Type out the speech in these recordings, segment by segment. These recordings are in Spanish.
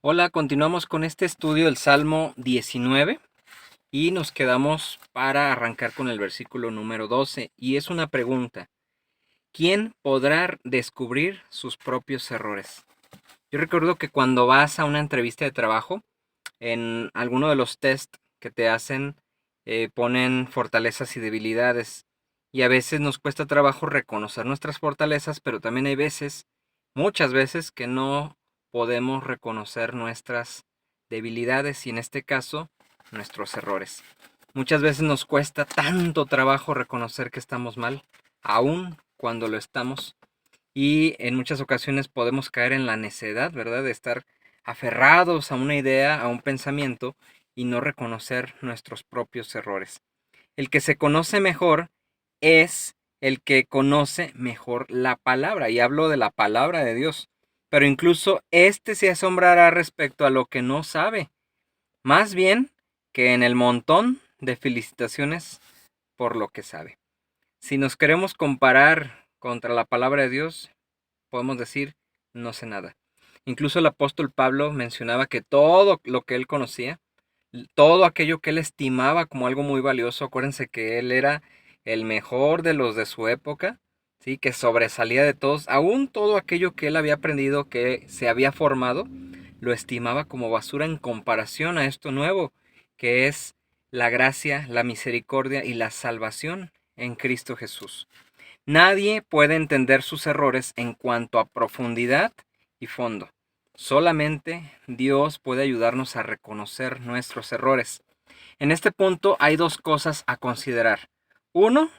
Hola, continuamos con este estudio del Salmo 19 y nos quedamos para arrancar con el versículo número 12 y es una pregunta. ¿Quién podrá descubrir sus propios errores? Yo recuerdo que cuando vas a una entrevista de trabajo, en alguno de los test que te hacen, ponen fortalezas y debilidades y a veces nos cuesta trabajo reconocer nuestras fortalezas, pero también hay veces, muchas veces, que no podemos reconocer nuestras debilidades y en este caso nuestros errores. Muchas veces nos cuesta tanto trabajo reconocer que estamos mal, aun cuando lo estamos, y en muchas ocasiones podemos caer en la necedad, ¿verdad? De estar aferrados a una idea, a un pensamiento y no reconocer nuestros propios errores. El que se conoce mejor es el que conoce mejor la palabra, y hablo de la palabra de Dios. Pero incluso éste se asombrará respecto a lo que no sabe, más bien que en el montón de felicitaciones por lo que sabe. Si nos queremos comparar contra la palabra de Dios, podemos decir, no sé nada. Incluso el apóstol Pablo mencionaba que todo lo que él conocía, todo aquello que él estimaba como algo muy valioso, acuérdense que él era el mejor de los de su época, ¿sí? Que sobresalía de todos, aún todo aquello que él había aprendido, que se había formado, lo estimaba como basura en comparación a esto nuevo, que es la gracia, la misericordia y la salvación en Cristo Jesús. Nadie puede entender sus errores en cuanto a profundidad y fondo. Solamente Dios puede ayudarnos a reconocer nuestros errores. En este punto hay dos cosas a considerar. Uno,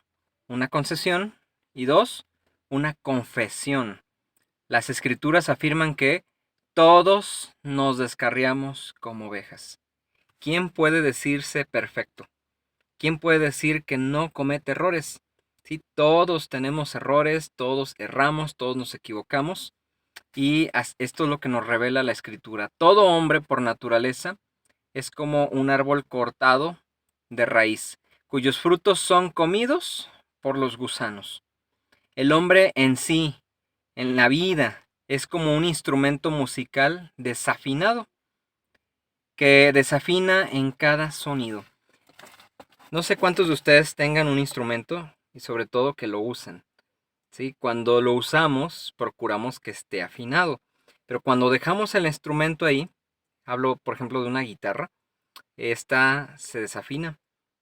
una concesión y dos, una confesión. Las escrituras afirman que todos nos descarriamos como ovejas. ¿Quién puede decirse perfecto? ¿Quién puede decir que no comete errores? Sí, todos tenemos errores, todos erramos, todos nos equivocamos. Y esto es lo que nos revela la escritura. Todo hombre por naturaleza es como un árbol cortado de raíz, cuyos frutos son comidos por los gusanos. El hombre en sí, en la vida, es como un instrumento musical desafinado, que desafina en cada sonido. No sé cuántos de ustedes tengan un instrumento y sobre todo que lo usen, ¿sí? Cuando lo usamos, procuramos que esté afinado, pero cuando dejamos el instrumento ahí, hablo por ejemplo de una guitarra, esta se desafina,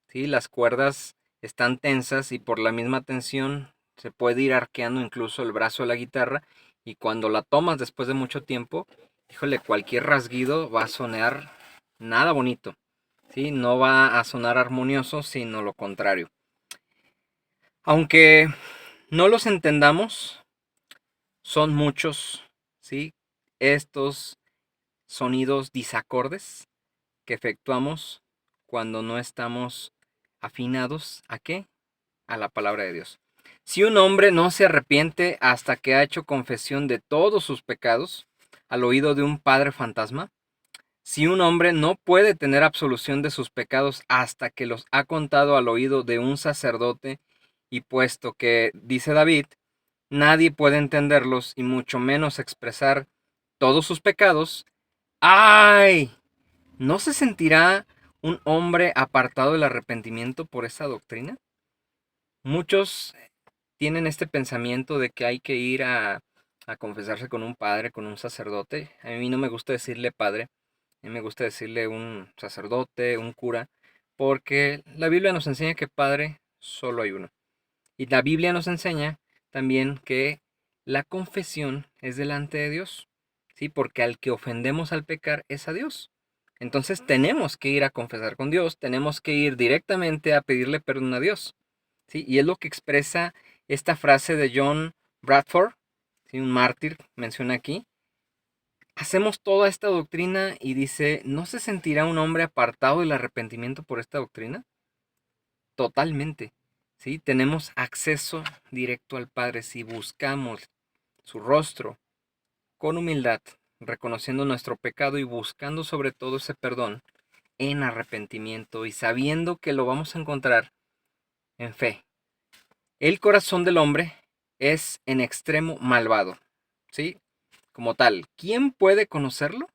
¿sí? Las cuerdas están tensas y por la misma tensión se puede ir arqueando incluso el brazo de la guitarra y cuando la tomas después de mucho tiempo, híjole, cualquier rasguido va a sonar nada bonito. ¿Sí? No va a sonar armonioso, sino lo contrario. Aunque no los entendamos, son muchos, ¿sí? Estos sonidos disacordes que efectuamos cuando no estamos afinados ¿a qué? A la palabra de Dios. Si un hombre no se arrepiente hasta que ha hecho confesión de todos sus pecados al oído de un padre fantasma, si un hombre no puede tener absolución de sus pecados hasta que los ha contado al oído de un sacerdote, y puesto que, dice David, nadie puede entenderlos y mucho menos expresar todos sus pecados, ¡ay! ¿No se sentirá un hombre apartado del arrepentimiento por esa doctrina? Muchos tienen este pensamiento de que hay que ir a confesarse con un padre, con un sacerdote. A mí no me gusta decirle padre, a mí me gusta decirle un sacerdote, un cura, porque la Biblia nos enseña que padre solo hay uno. Y la Biblia nos enseña también que la confesión es delante de Dios, ¿sí? Porque al que ofendemos al pecar es a Dios. Entonces tenemos que ir a confesar con Dios, tenemos que ir directamente a pedirle perdón a Dios, ¿sí? Y es lo que expresa esta frase de John Bradford, ¿sí? Un mártir, menciona aquí. Hacemos toda esta doctrina y dice, ¿no se sentirá un hombre apartado del arrepentimiento por esta doctrina? Totalmente, ¿sí? Tenemos acceso directo al Padre si buscamos su rostro con humildad, reconociendo nuestro pecado y buscando sobre todo ese perdón en arrepentimiento y sabiendo que lo vamos a encontrar en fe. El corazón del hombre es en extremo malvado, ¿sí? Como tal, ¿quién puede conocerlo?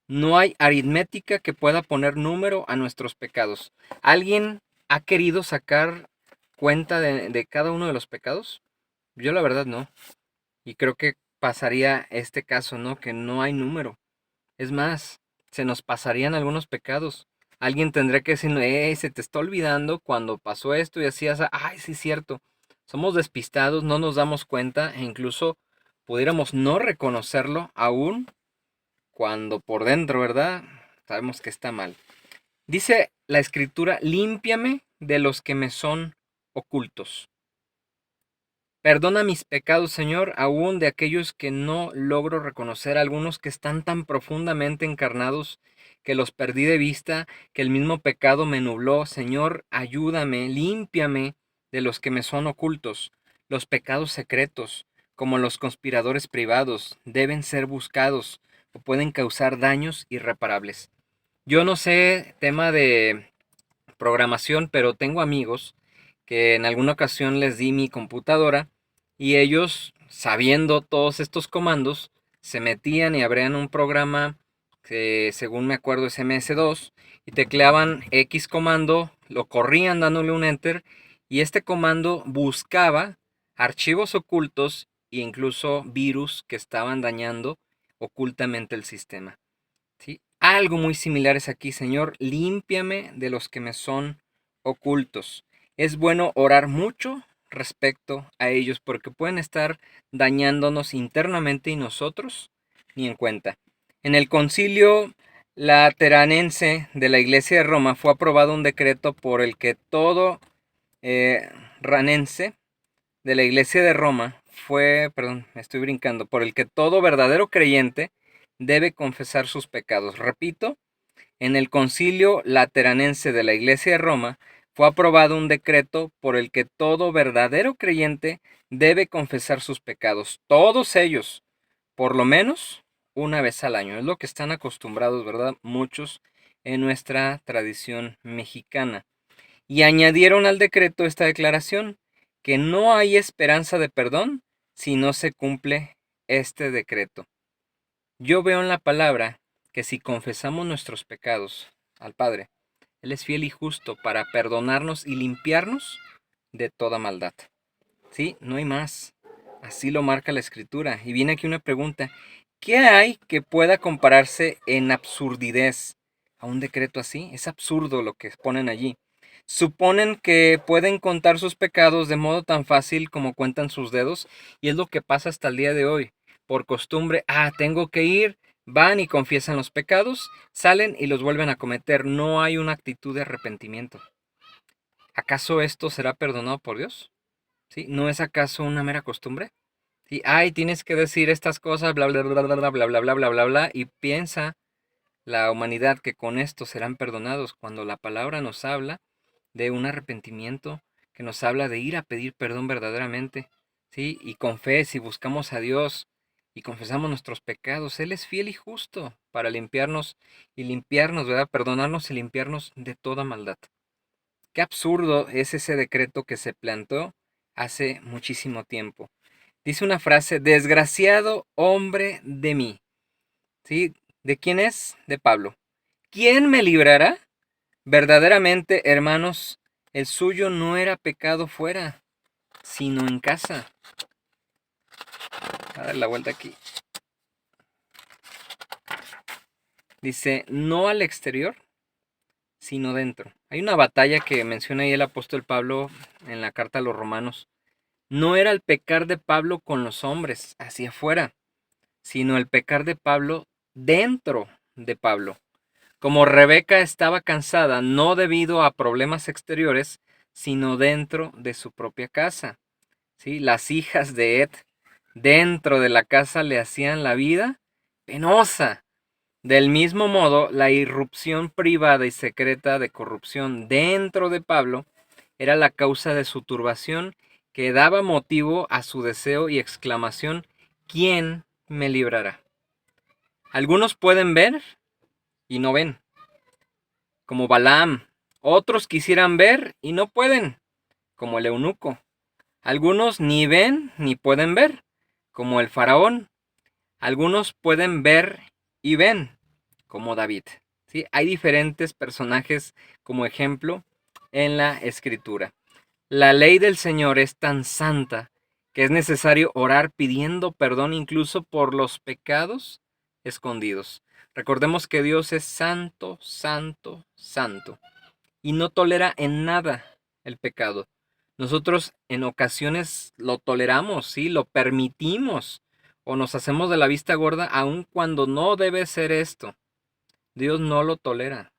No hay aritmética que pueda poner número a nuestros pecados. ¿Alguien ha querido sacar cuenta de cada uno de los pecados? Yo la verdad no. Y creo que pasaría este caso, ¿no? Que no hay número. Es más, se nos pasarían algunos pecados. Alguien tendría que decir, se te está olvidando cuando pasó esto y hacías, ay, sí es cierto. Somos despistados, no nos damos cuenta e incluso pudiéramos no reconocerlo aún cuando por dentro, ¿verdad? Sabemos que está mal. Dice la escritura, límpiame de los que me son ocultos. Perdona mis pecados, Señor, aún de aquellos que no logro reconocer, algunos que están tan profundamente encarnados que los perdí de vista, que el mismo pecado me nubló. Señor, ayúdame, límpiame de los que me son ocultos. Los pecados secretos, como los conspiradores privados, deben ser buscados o pueden causar daños irreparables. Yo no sé tema de programación, pero tengo amigos que en alguna ocasión les di mi computadora y ellos, sabiendo todos estos comandos, se metían y abrían un programa que según me acuerdo es MS2 y tecleaban X comando, lo corrían dándole un enter y este comando buscaba archivos ocultos e incluso virus que estaban dañando ocultamente el sistema. ¿Sí? Algo muy similar es aquí, Señor, límpiame de los que me son ocultos. Es bueno orar mucho respecto a ellos porque pueden estar dañándonos internamente y nosotros ni en cuenta. En el concilio lateranense de la Iglesia de Roma fue aprobado un decreto por el que todo ranense de la Iglesia de Roma me estoy brincando, por el que todo verdadero creyente debe confesar sus pecados. Repito, en el Concilio Lateranense de la Iglesia de Roma fue aprobado un decreto por el que todo verdadero creyente debe confesar sus pecados, todos ellos, por lo menos una vez al año. Es lo que están acostumbrados, ¿verdad? Muchos en nuestra tradición mexicana. Y añadieron al decreto esta declaración, que no hay esperanza de perdón si no se cumple este decreto. Yo veo en la palabra que si confesamos nuestros pecados al Padre, Él es fiel y justo para perdonarnos y limpiarnos de toda maldad. ¿Sí? No hay más. Así lo marca la Escritura. Y viene aquí una pregunta. ¿Qué hay que pueda compararse en absurdidad a un decreto así? Es absurdo lo que ponen allí. Suponen que pueden contar sus pecados de modo tan fácil como cuentan sus dedos, y es lo que pasa hasta el día de hoy. Por costumbre, tengo que ir, van y confiesan los pecados, salen y los vuelven a cometer. No hay una actitud de arrepentimiento. ¿Acaso esto será perdonado por Dios? ¿Sí? ¿No es acaso una mera costumbre? ¿Sí? Tienes que decir estas cosas, bla, bla, bla, bla, bla, bla, bla, bla, bla, bla, bla, y piensa la humanidad que con esto serán perdonados cuando la palabra nos habla de un arrepentimiento, que nos habla de ir a pedir perdón verdaderamente, ¿sí? Y con fe, si buscamos a Dios y confesamos nuestros pecados, Él es fiel y justo para limpiarnos, ¿verdad? Perdonarnos y limpiarnos de toda maldad. Qué absurdo es ese decreto que se plantó hace muchísimo tiempo. Dice una frase, desgraciado hombre de mí. ¿Sí? ¿De quién es? De Pablo. ¿Quién me librará? Verdaderamente, hermanos, el suyo no era pecado fuera, sino en casa. A dar la vuelta aquí. Dice, no al exterior, sino dentro. Hay una batalla que menciona ahí el apóstol Pablo en la carta a los romanos. No era el pecar de Pablo con los hombres, hacia afuera, sino el pecar de Pablo dentro de Pablo. Como Rebeca estaba cansada, no debido a problemas exteriores, sino dentro de su propia casa. ¿Sí? Las hijas de Ed dentro de la casa le hacían la vida penosa. Del mismo modo, la irrupción privada y secreta de corrupción dentro de Pablo era la causa de su turbación que daba motivo a su deseo y exclamación, ¿quién me librará? Algunos pueden ver y no ven, como Balaam. Otros quisieran ver y no pueden, como el eunuco. Algunos ni ven ni pueden ver, como el faraón. Algunos pueden ver y ven, como David. ¿Sí? Hay diferentes personajes como ejemplo en la Escritura. La ley del Señor es tan santa que es necesario orar pidiendo perdón incluso por los pecados escondidos. Recordemos que Dios es santo, santo, santo y no tolera en nada el pecado. Nosotros en ocasiones lo toleramos, sí, lo permitimos o nos hacemos de la vista gorda aun cuando no debe ser esto. Dios no lo tolera.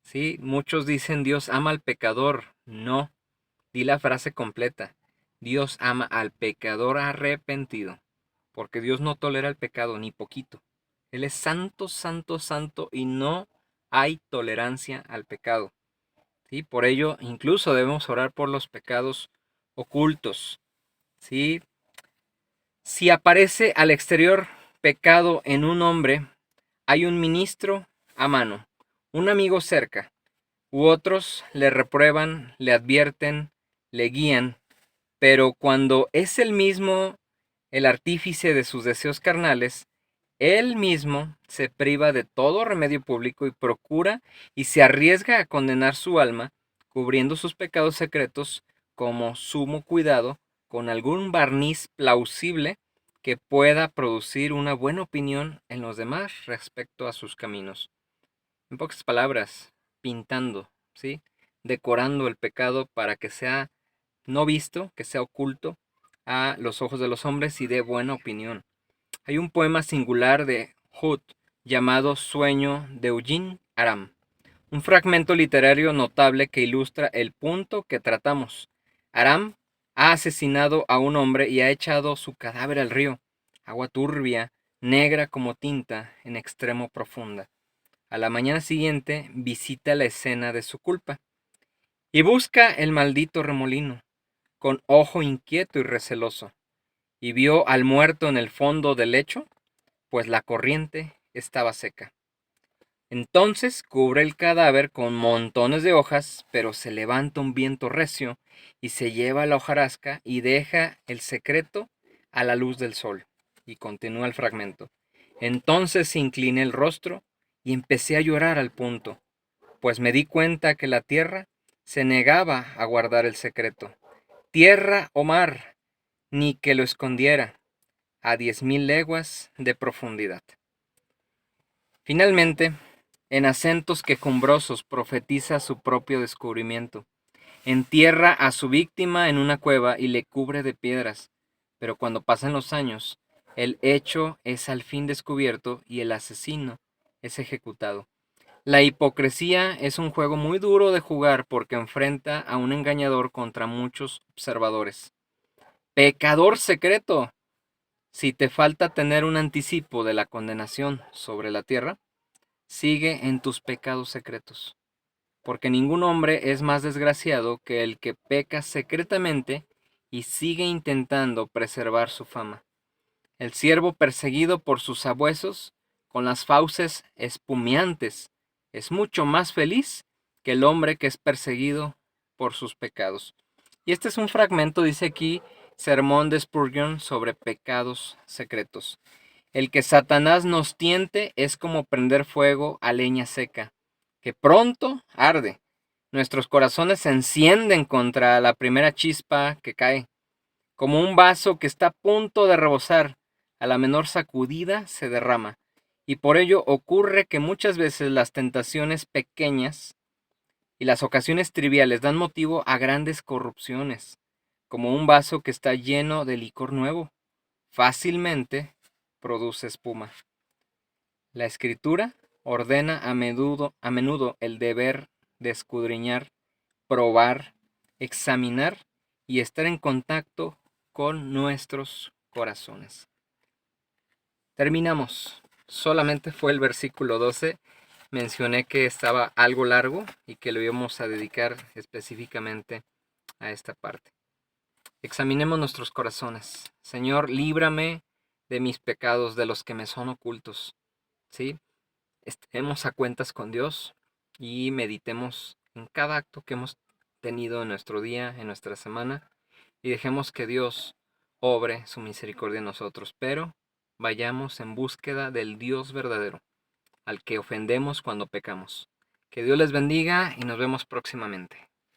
Sí, muchos dicen Dios ama al pecador. No, di la frase completa. Dios ama al pecador arrepentido, porque Dios no tolera el pecado ni poquito. Él es santo, santo, santo y no hay tolerancia al pecado. ¿Sí? Por ello, incluso debemos orar por los pecados ocultos. ¿Sí? Si aparece al exterior pecado en un hombre, hay un ministro a mano, un amigo cerca, u otros le reprueban, le advierten, le guían, pero cuando es él mismo el artífice de sus deseos carnales, él mismo se priva de todo remedio público y procura y se arriesga a condenar su alma, cubriendo sus pecados secretos como sumo cuidado con algún barniz plausible que pueda producir una buena opinión en los demás respecto a sus caminos. En pocas palabras, pintando, ¿sí? Decorando el pecado para que sea no visto, que sea oculto a los ojos de los hombres y dé buena opinión. Hay un poema singular de Hood llamado Sueño de Eugene Aram, un fragmento literario notable que ilustra el punto que tratamos. Aram ha asesinado a un hombre y ha echado su cadáver al río, agua turbia, negra como tinta, en extremo profunda. A la mañana siguiente visita la escena de su culpa y busca el maldito remolino, con ojo inquieto y receloso, y vio al muerto en el fondo del lecho, pues la corriente estaba seca. Entonces cubre el cadáver con montones de hojas, pero se levanta un viento recio y se lleva la hojarasca y deja el secreto a la luz del sol. Y continúa el fragmento. Entonces incliné el rostro y empecé a llorar al punto, pues me di cuenta que la tierra se negaba a guardar el secreto. Tierra o mar, ni que lo escondiera, a 10.000 leguas de profundidad. Finalmente, en acentos quejumbrosos profetiza su propio descubrimiento. Entierra a su víctima en una cueva y le cubre de piedras, pero cuando pasan los años, el hecho es al fin descubierto y el asesino es ejecutado. La hipocresía es un juego muy duro de jugar porque enfrenta a un engañador contra muchos observadores. Pecador secreto. Si te falta tener un anticipo de la condenación sobre la tierra, sigue en tus pecados secretos, porque ningún hombre es más desgraciado que el que peca secretamente y sigue intentando preservar su fama. El ciervo perseguido por sus sabuesos, con las fauces espumeantes, es mucho más feliz que el hombre que es perseguido por sus pecados. Y este es un fragmento, dice aquí, Sermón de Spurgeon sobre pecados secretos. El que Satanás nos tiente es como prender fuego a leña seca, que pronto arde. Nuestros corazones se encienden contra la primera chispa que cae, como un vaso que está a punto de rebosar, a la menor sacudida se derrama. Y por ello ocurre que muchas veces las tentaciones pequeñas y las ocasiones triviales dan motivo a grandes corrupciones, como un vaso que está lleno de licor nuevo. Fácilmente produce espuma. La escritura ordena a menudo el deber de escudriñar, probar, examinar y estar en contacto con nuestros corazones. Terminamos. Solamente fue el versículo 12. Mencioné que estaba algo largo y que lo íbamos a dedicar específicamente a esta parte. Examinemos nuestros corazones. Señor, líbrame de mis pecados, de los que me son ocultos. ¿Sí? Estemos a cuentas con Dios y meditemos en cada acto que hemos tenido en nuestro día, en nuestra semana, y dejemos que Dios obre su misericordia en nosotros, pero vayamos en búsqueda del Dios verdadero, al que ofendemos cuando pecamos. Que Dios les bendiga y nos vemos próximamente.